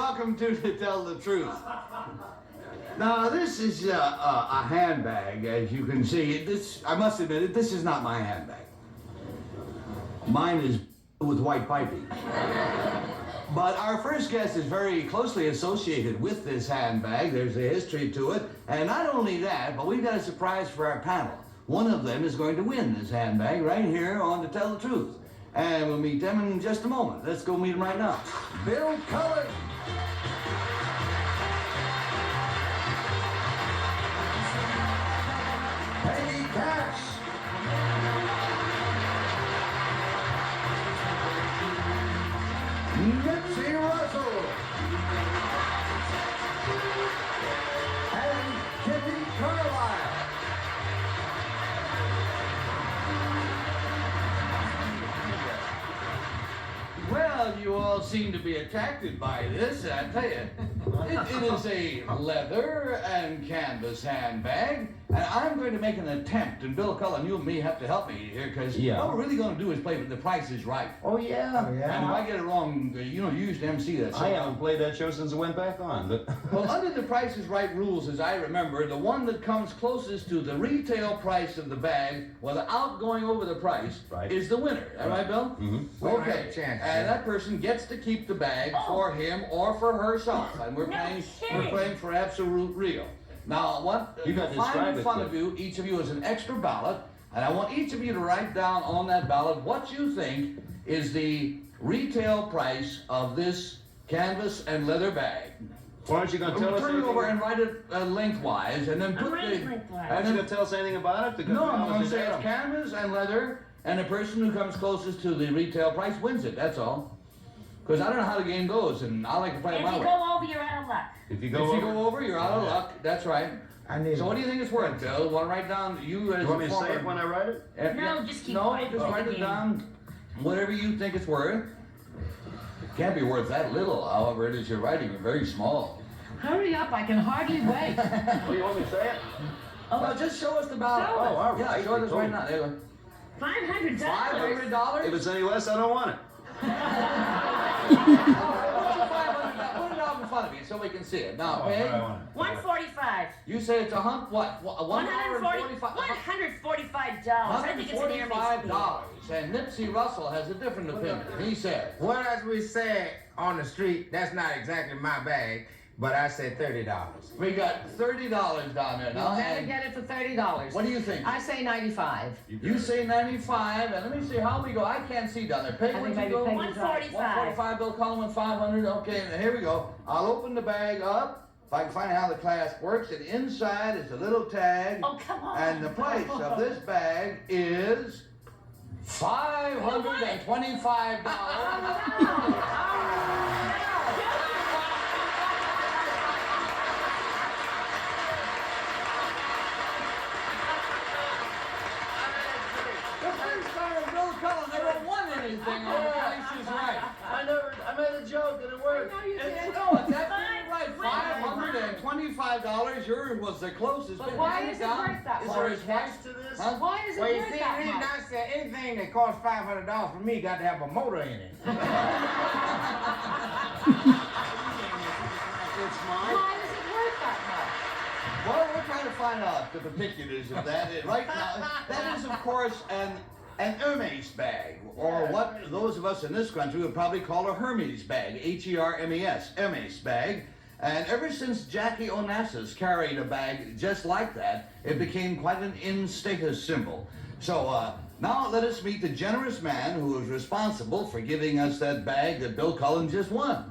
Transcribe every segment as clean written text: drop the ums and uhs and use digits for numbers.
welcome to Tell the Truth. Now, this is a handbag, as you can see. I must admit it, this is not my handbag. Mine is with white piping. But our first guest is very closely associated with this handbag. There's a history to it. And not only that, but we've got a surprise for our panel. One of them is going to win this handbag right here on To Tell the Truth. And we'll meet them in just a moment. Let's go meet them right now. Bill Cullen. Peggy Cash. Nipsey Russell. And Kitty Carlisle. Well, you all seem to be attracted by this, I tell you. It is a leather and canvas handbag, and I'm going to make an attempt, and Bill Cullen, you and me have to help me here, because what we're really going to do is play The Price is Right. Oh, yeah. And if I get it wrong, you used to MC that. I haven't played that show since it went back on. But well, under The Price is Right rules, as I remember, the one that comes closest to the retail price of the bag without going over the price is the winner. Am I right, Bill? Mm-hmm. Okay. And that person gets to keep the bag for him or for herself. And we're playing for absolute real. Now, what you find in front of you, each of you is an extra ballot, and I want each of you to write down on that ballot what you think is the retail price of this canvas and leather bag. Why aren't you going to tell us anything? Turn it over and write it lengthwise, and then put the... Aren't you going to tell us anything about it? No, I'm going to say it's canvas and leather, and the person who comes closest to the retail price wins it, that's all. Because I don't know how the game goes, and I like to play it my way. If you go over, you're out of luck. If you go over, you're out of luck. That's right. So what do you think it's worth, Bill? Want to write down, you as want me to say it when I write it? No, just keep quiet. No, just write it down, whatever you think it's worth. It can't be worth that little, however it is you're writing. You're very small. Hurry up, I can hardly wait. Well, you want me to say it? Oh, well, just show us the ballot. Show us. Oh, all right. Yeah, show us right now. There you go. $500. $500? If it's any less, I don't want it. Put it out in front of you so we can see it. Now, Peg, $145. you say it's what? $145. $145. I think it's an air $145. And Nipsey Russell has a different opinion. He said, well, as we say on the street, that's not exactly my bag, but I said $30. We got $30 down there now. You better get it for $30. What do you think? I say 95. You say 95, and let me see how we go. I can't see down there. Peg, what'd you go? 145. 145, Bill Cullen with 500. Okay, and here we go. I'll open the bag up. If I can find out how the clasp works, and inside is a little tag. Oh, come on. And the price of this bag is $525. Never won anything on The Price is Right. I made a joke and it worked. No, it's absolutely right. $525. Yours was the closest. But why is it worth that Is much? there a catch to this? Huh? Why is it Well, you worth see, that the reason much? I said anything that costs $500 for me got to have a motor in it. It's mine. Why is it worth that much? Well, we're trying to find out the particulars of that. Right now, that is, of course, an Hermes bag, or what those of us in this country would probably call a Hermes bag, H-E-R-M-E-S, Hermes bag. And ever since Jackie Onassis carried a bag just like that, it became quite an in-status symbol. So now let us meet the generous man who is responsible for giving us that bag that Bill Cullen just won.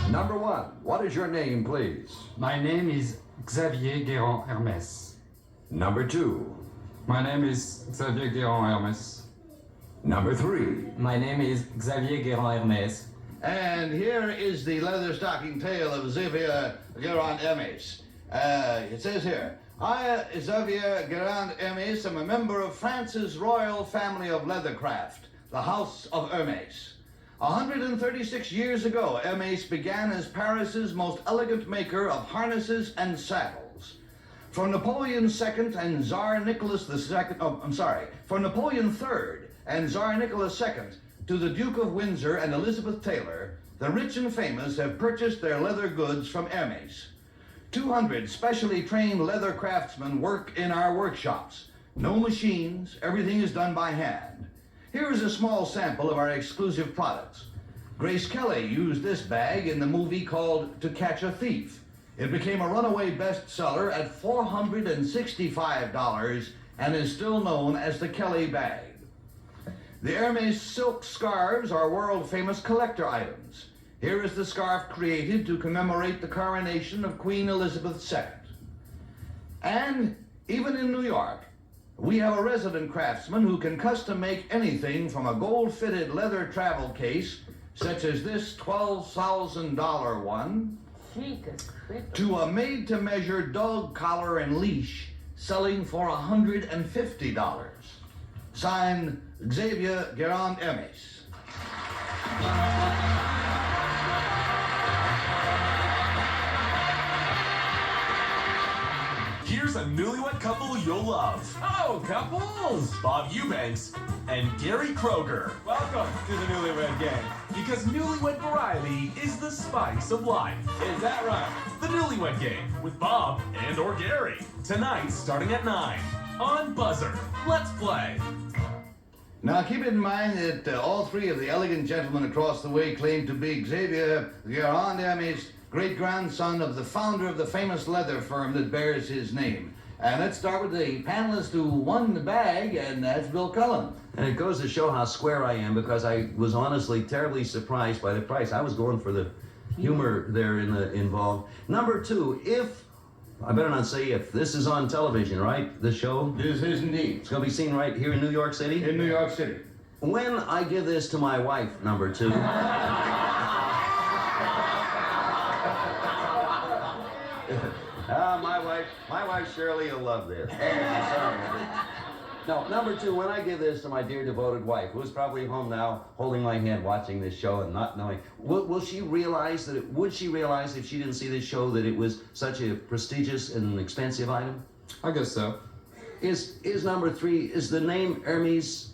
Number one, what is your name, please? My name is Xavier Guérin Hermes. Number two. My name is Xavier Guérin Hermes. Number three. My name is Xavier Guérin Hermes. And here is the leather stocking tail of Xavier Guérin Hermes. It says here, I, Xavier Guérin Hermes, am a member of France's royal family of leathercraft, the House of Hermes. 136 years ago, Hermes began as Paris's most elegant maker of harnesses and saddles. From Napoleon II and Tsar Nicholas II, from Napoleon III and Tsar Nicholas II to the Duke of Windsor and Elizabeth Taylor, the rich and famous have purchased their leather goods from Hermes. 200 specially trained leather craftsmen work in our workshops. No machines, everything is done by hand. Here is a small sample of our exclusive products. Grace Kelly used this bag in the movie called To Catch a Thief. It became a runaway bestseller at $465 and is still known as the Kelly bag. The Hermes silk scarves are world-famous collector items. Here is the scarf created to commemorate the coronation of Queen Elizabeth II. And even in New York, we have a resident craftsman who can custom make anything from a gold-fitted leather travel case, such as this $12,000 one, to a made-to-measure dog collar and leash selling for $150. Signed, Xavier Gerard Hermes. Here's a newlywed couple you'll love. Oh, couples! Bob Eubanks and Gary Kroger. Welcome to the Newlywed Gang. Because newlywed variety is the spice of life. Is that right? The Newlywed Game with Bob and or Gary. Tonight starting at 9 on BUZZR. Let's play. Now keep in mind that all three of the elegant gentlemen across the way claim to be Xavier Gerard Hermes, great-grandson of the founder of the famous leather firm that bears his name. And let's start with the panelist who won the bag, and that's Bill Cullen. And it goes to show how square I am, because I was honestly terribly surprised by the price. I was going for the humor there involved. Number two, I better not say if, this is on television, right? The show? This is indeed. It's going to be seen right here in New York City? In New York City. When I give this to my wife, number two. My wife Shirley will love this. No, number two, when I give this to my dear devoted wife, who's probably home now, holding my hand, watching this show and not knowing, would she realize if she didn't see this show that it was such a prestigious and expensive item? I guess so. Is number three, is the name Hermes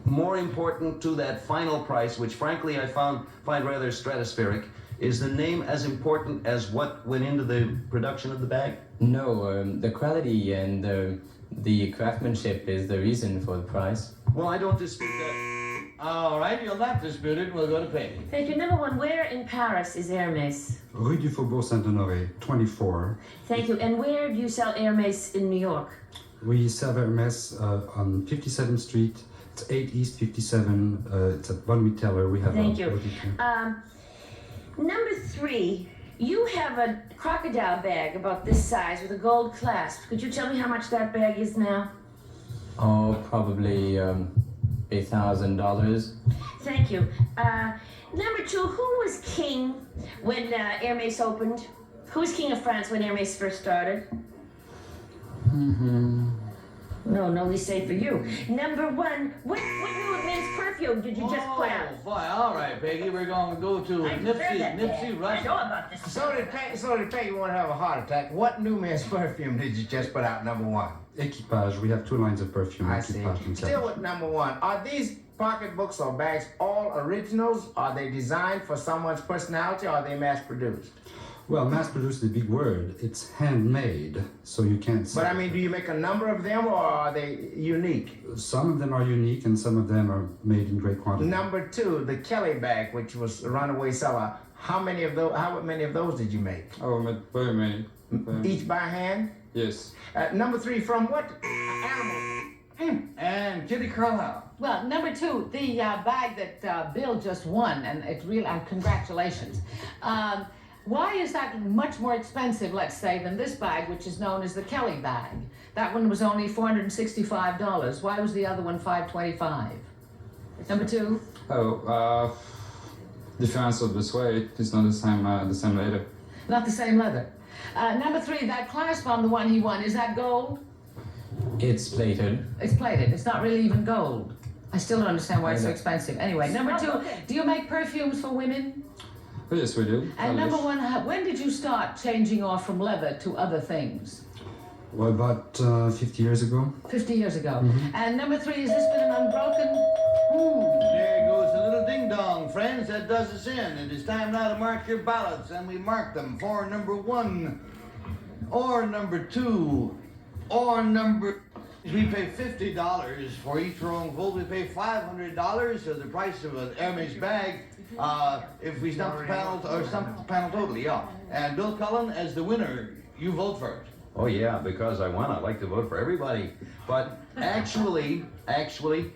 more important to that final price, which frankly I find rather stratospheric? Is the name as important as what went into the production of the bag? No, the quality and the craftsmanship is the reason for the price. Well, I don't dispute that. All right, you'll not dispute it. We'll go to Peggy. Thank you. Number one, where in Paris is Hermes? Rue du Faubourg Saint-Honoré, 24. Thank you. And where do you sell Hermes in New York? We sell Hermes on 57th Street. It's 8 East 57. It's at Von Retailer. We have Thank you. Number three, you have a crocodile bag about this size with a gold clasp. Could you tell me how much that bag is now? Oh, probably $8,000. Thank you. Number two, who was king when Hermes opened? Who was king of France when Hermes first started? No, we say for you. Number one, what new men's perfume did you just put out? Boy, all right, Peggy, we're going to go to Nipsey I Russell. know about this. So did Peggy want to have a heart attack. What new men's perfume did you just put out, number one? Equipage. We have two lines of perfume. I see. Equipage and Still with number one. Are these pocketbooks or bags all originals? Are they designed for someone's personality, or are they mass-produced? Well, mass-produced is a big word. It's handmade, so you can't say. But I mean, do you make a number of them, or are they unique? Some of them are unique, and some of them are made in great quantity. Number two, the Kelly bag, which was a runaway seller. How many of those did you make? Oh, I made very many. Each by hand? Yes. Number three, from what animal? And Kitty Carlisle. Well, number two, the bag that Bill just won, and it's real, congratulations. Why is that much more expensive, let's say, than this bag, which is known as the Kelly bag? That one was only $465. Why was the other one $525? Number two? Oh, difference of the suede. It's not the same leather. Not the same leather. Number three, that clasp on the one he won, is that gold? It's plated. It's plated. It's not really even gold. I still don't understand why it's so expensive. Anyway, number two, do you make perfumes for women? Oh, yes, we do. And number one, when did you start changing off from leather to other things? Well, about 50 years ago. 50 years ago. And number 3, has this been an unbroken? There goes the little ding-dong, friends. That does us in. It is time now to mark your ballots, and we mark them for number 1, or number 2, or number... We pay $50 for each wrong vote. We pay $500 for the price of an Hermes bag if we stump the panel, or stump the panel totally, yeah. And Bill Cullen, as the winner, you vote first. Oh yeah, because I won, I'd like to vote for everybody. But actually, the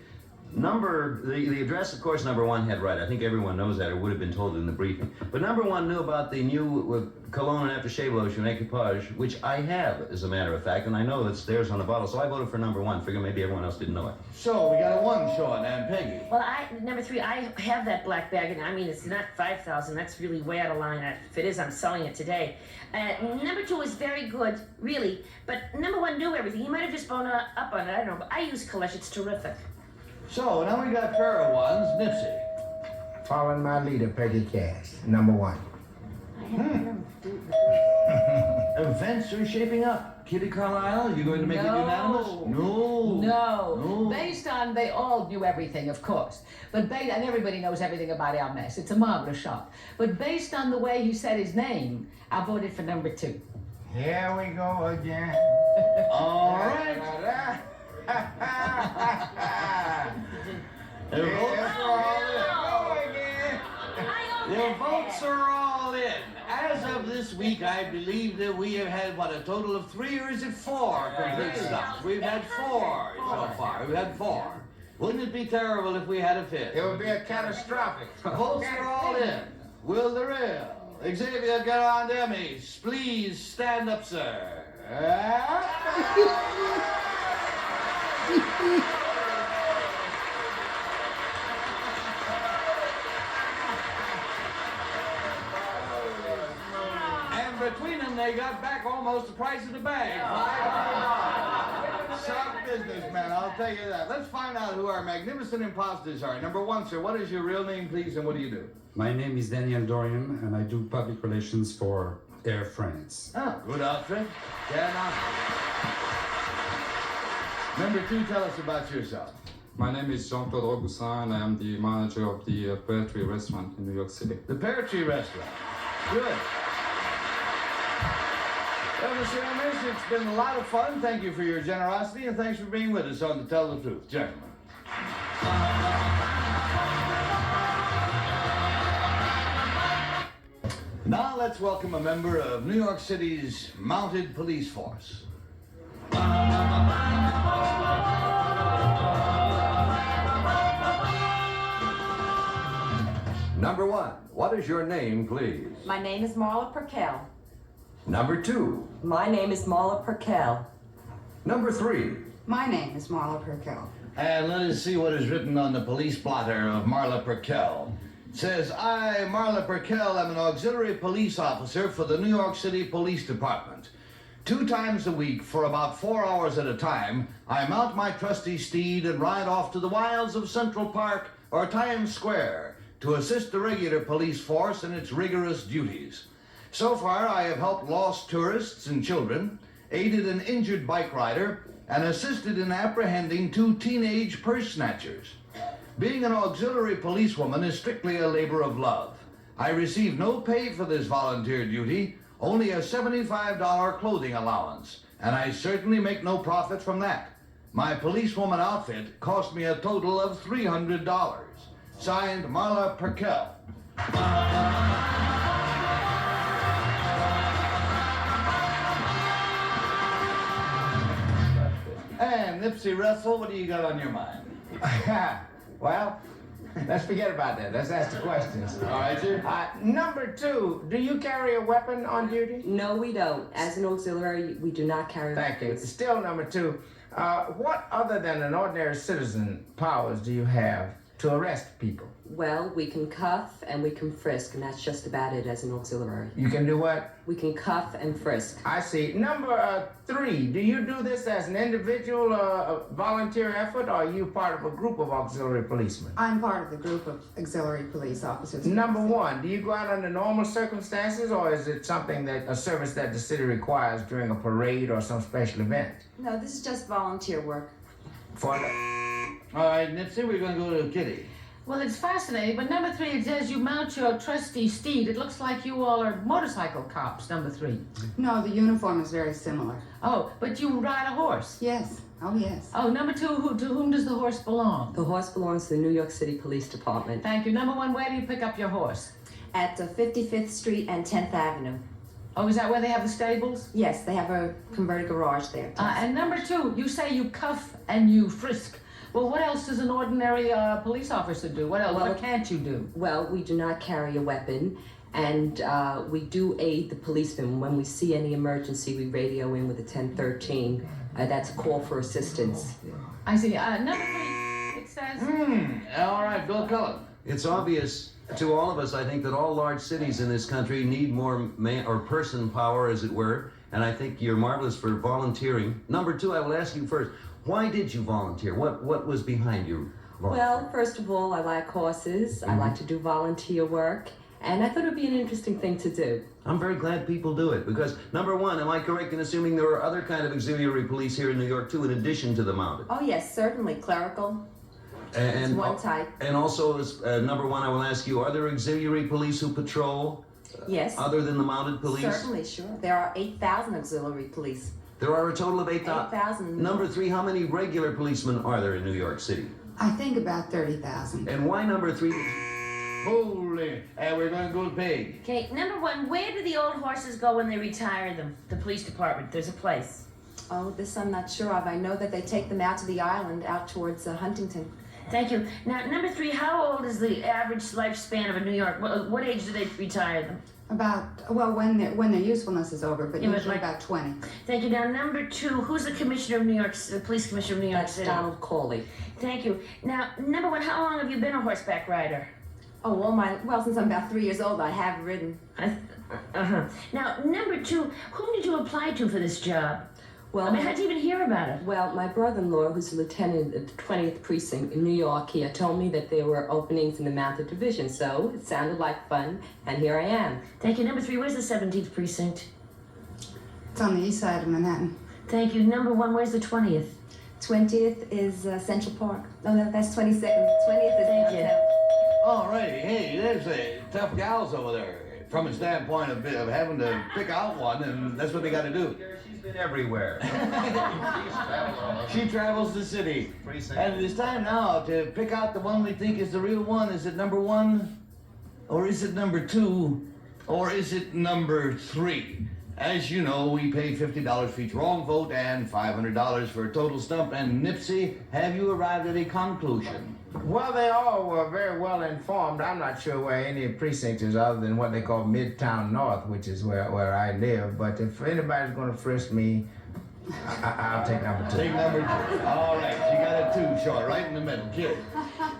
address, of course, number 1 had right. I think everyone knows that, or would have been told in the briefing. But number 1 knew about the new cologne and aftershave lotion, Equipage, which I have, as a matter of fact, and I know it's theirs on the bottle, so I voted for number 1. Figure maybe everyone else didn't know it. So, we got a 1 showing, and Peggy. Well, number 3, I have that black bag, and I mean, it's not $5,000. That's really way out of line. If it is, I'm selling it today. Number 2 is very good, really. But number 1 knew everything. He might have just blown up on it. I don't know. But I use Kalesh. It's terrific. So, now we got pair of 1s. Nipsey. Following my leader, Peggy Cass, number 1. Events are shaping up. Kitty Carlisle, you going to make it unanimous? No. Based on, they all knew everything, of course. And everybody knows everything about Hermes. It's a marvelous shop. But based on the way he said his name, I voted for number 2. Here we go again. All right. The votes are all in. As of this week, I believe that we have had, what, a total of 3, or is it 4 complete stops? We've had 4 so far. We've had 4. Wouldn't it be terrible if we had a 5th? It would be a catastrophic. Votes are all in. Will the real Xavier Garandemis please stand up, sir? And between them, they got back almost the price of the bag. Sharp business, man, I'll tell you that. Let's find out who our magnificent imposters are. Number 1, sir, what is your real name, please, and what do you do? My name is Daniel Dorian, and I do public relations for Air France. Oh, good outfit. Yeah, now. Number 2, tell us about yourself. My name is Jean-Claude Rogoussin, and I am the manager of the Pear Tree restaurant in New York City. The Pear Tree restaurant. Good. Well, Mr. Hermes, it's been a lot of fun. Thank you for your generosity, and thanks for being with us on To Tell the Truth. Gentlemen. Now let's welcome a member of New York City's mounted police force. Number 1, what is your name, please? My name is Marla Perkel. Number 2. My name is Marla Perkel. Number 3. My name is Marla Perkel. And let us see what is written on the police blotter of Marla Perkel. It says, I, Marla Perkel, am an auxiliary police officer for the New York City Police Department. 2 times a week, for about 4 hours at a time, I mount my trusty steed and ride off to the wilds of Central Park or Times Square to assist the regular police force in its rigorous duties. So far, I have helped lost tourists and children, aided an injured bike rider, and assisted in apprehending 2 teenage purse snatchers. Being an auxiliary policewoman is strictly a labor of love. I receive no pay for this volunteer duty, only a $75 clothing allowance, and I certainly make no profit from that. My policewoman outfit cost me a total of $300. Signed, Marla Perkel. And Nipsey Russell, what do you got on your mind? Well, let's forget about that. Let's ask the questions. All right, sir. Number 2, do you carry a weapon on duty? No, we don't. As an auxiliary, we do not carry Thank you. weapons. Still number 2, what other than an ordinary citizen powers do you have to arrest people? Well, we can cuff and we can frisk, and that's just about it as an auxiliary. You can do what? We can cuff and frisk. I see. Number 3, do you do this as an individual volunteer effort, or are you part of a group of auxiliary policemen? I'm part of the group of auxiliary police officers. Number 1, do you go out under normal circumstances, or is it something that a service that the city requires during a parade or some special event? No, this is just volunteer work. For All right, Nipsey, we're going to go to Kitty. Well, it's fascinating, but number 3, it says you mount your trusty steed. It looks like you all are motorcycle cops, number 3. No, the uniform is very similar. Oh, but you ride a horse? Yes. Oh, yes. Oh, number 2, to whom does the horse belong? The horse belongs to the New York City Police Department. Thank you. Number 1, where do you pick up your horse? At 55th Street and 10th Avenue. Oh, is that where they have the stables? Yes, they have a converted garage there. And number 2, you say you cuff and you frisk. Well, what else does an ordinary police officer do? What else? What can't you do? Well, we do not carry a weapon, and we do aid the policemen. When we see any emergency, we radio in with a 1013. That's a call for assistance. I see. Number 3, it says... All right, Bill Cullen. It's obvious to all of us, I think, that all large cities in this country need more man or person power, as it were, and I think you're marvelous for volunteering. Number 2, I will ask you first, why did you volunteer? What was behind you? Well, first of all, I like horses. I like to do volunteer work, and I thought it would be an interesting thing to do. I'm very glad people do it, because number 1, am I correct in assuming there are other kind of auxiliary police here in New York too, in addition to the mounted? Oh yes, certainly, clerical. And one type. And also, as number 1, I will ask you, are there auxiliary police who patrol? Yes. Other than the mounted police? Certainly, sure. There are 8,000 auxiliary police. There are a total of 8,000. 8,000. Number 3, how many regular policemen are there in New York City? I think about 30,000. And why number 3? Holy, and we're going to go to Peg. Okay, number 1, where do the old horses go when they retire them? The police department, there's a place. Oh, this I'm not sure of. I know that they take them out to the island, out towards Huntington. Thank you. Now, number 3, how old is the average lifespan of a New York? What age do they retire them? When their usefulness is over, but Yeah, but usually about 20. Thank you. Now, number 2, who's the commissioner of New York, the police commissioner of New York City? Donald Corley. Thank you. Now, number 1, how long have you been a horseback rider? Oh, well, since I'm about 3 years old, I have ridden. Now, number 2, whom did you apply to for this job? Well, I mean, how'd you even hear about it? Well, my brother-in-law, who's a lieutenant at the 20th Precinct in New York, he had told me that there were openings in the Mounted Division, so it sounded like fun, and here I am. Thank you. Number 3, where's the 17th Precinct? It's on the east side of Manhattan. Thank you. Number 1, where's the 20th? 20th is Central Park. No, that's 22nd. 20th is Thank you. All righty, hey, there's a tough gals over there. From a standpoint of having to pick out one, and that's what they got to do. She's been everywhere. She travels the city. And it is time now to pick out the one we think is the real one. Is it number 1? Or is it number 2? Or is it number 3? As you know, we pay $50 for each wrong vote and $500 for a total stump. And Nipsey, have you arrived at a conclusion? Well, they all were very well informed. I'm not sure where any precinct is other than what they call Midtown North, which is where I live. But if anybody's going to frisk me, I'll take number 2. Take number 2. All right, you got a 2 short, right in the middle. Kid.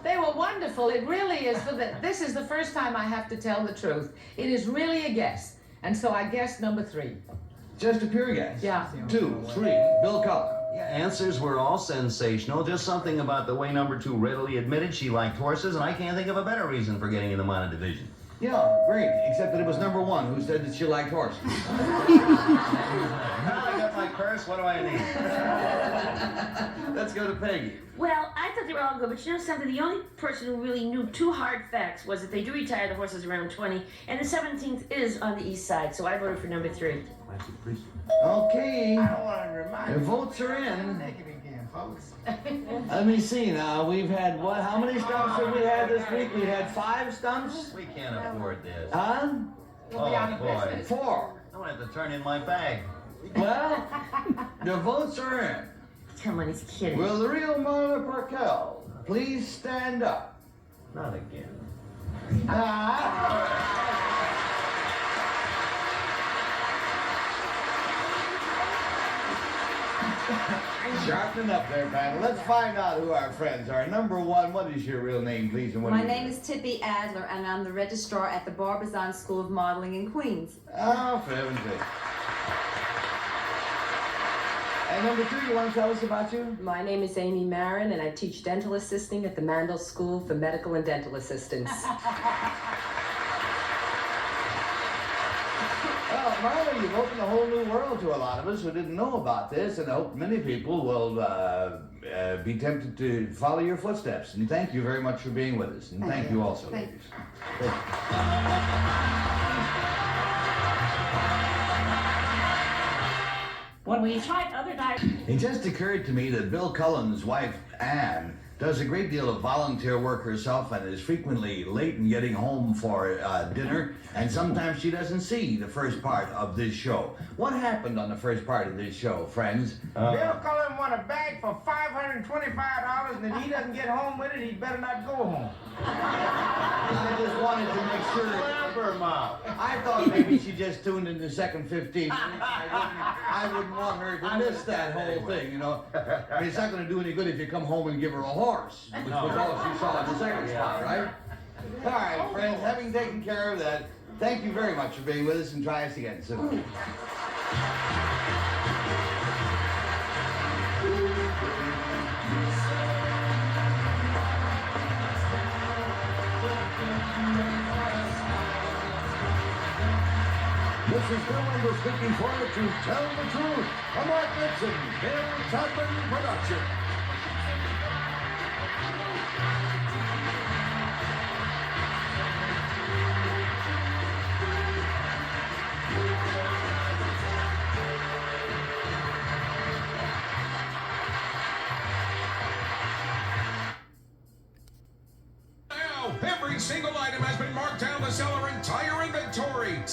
They were wonderful. It really is. This is the first time I have to tell the truth. It is really a guess. And so I guess number 3. Just a pure guess. Yeah. 2, 3. Bill Cullen. Yeah, answers were all sensational. Just something about the way number 2 readily admitted she liked horses, and I can't think of a better reason for getting in the mounted division. Yeah, great. Except that it was number 1 who said that she liked horses. I got my purse. What do I need? Let's go to Peggy. Well, I thought they were all good, but you know something? The only person who really knew 2 hard facts was that they do retire the horses around 20, and the 17th is on the east side, so I voted for number 3. Okay. I don't want to remind The votes are in. Take it again, folks. Let me see now. We've had what? How many stumps have we had this week? We had 5 stumps? We can't afford this. Huh? Oh, boy. 4. I'm going to have to turn in my bag. Well, the votes are in. Come on, he's kidding. Will the real Marla Parkel please stand up? Not again. Ah. Sharpen up there, panel. Let's find out who our friends are. Number one, what is your real name, please? And what My do you name do? is Tippy Adler, and I'm the registrar at the Barbizon School of Modeling in Queens. Oh, for heaven's sake. And number two, you want to tell us about you? My name is Amy Marin, and I teach dental assisting at the Mandel School for Medical and Dental Assistants. Well, Marla, you've opened a whole new world to a lot of us who didn't know about this, and I hope many people will be tempted to follow your footsteps. And thank you very much for being with us. And thank you also, Thank ladies. When we tried other diets. It just occurred to me that Bill Cullen's wife, Ann, does a great deal of volunteer work herself and is frequently late in getting home for dinner, and sometimes she doesn't see the first part of this show. What happened on the first part of this show, friends? Bill Cullen won a bag for $525, and if he doesn't get home with it, he better not go home. I just wanted to make sure. I thought maybe she just tuned in the second 15 minutes. I wouldn't want her to miss that whole thing, you know. I mean, it's not going to do any good if you come home and give her a horse, which was all she saw in the second spot, right? All right, friends, having taken care of that, thank you very much for being with us, and try us again soon. This is Bill Wendell speaking for you to tell the truth. A Mark Nixon, Bill Tubman production.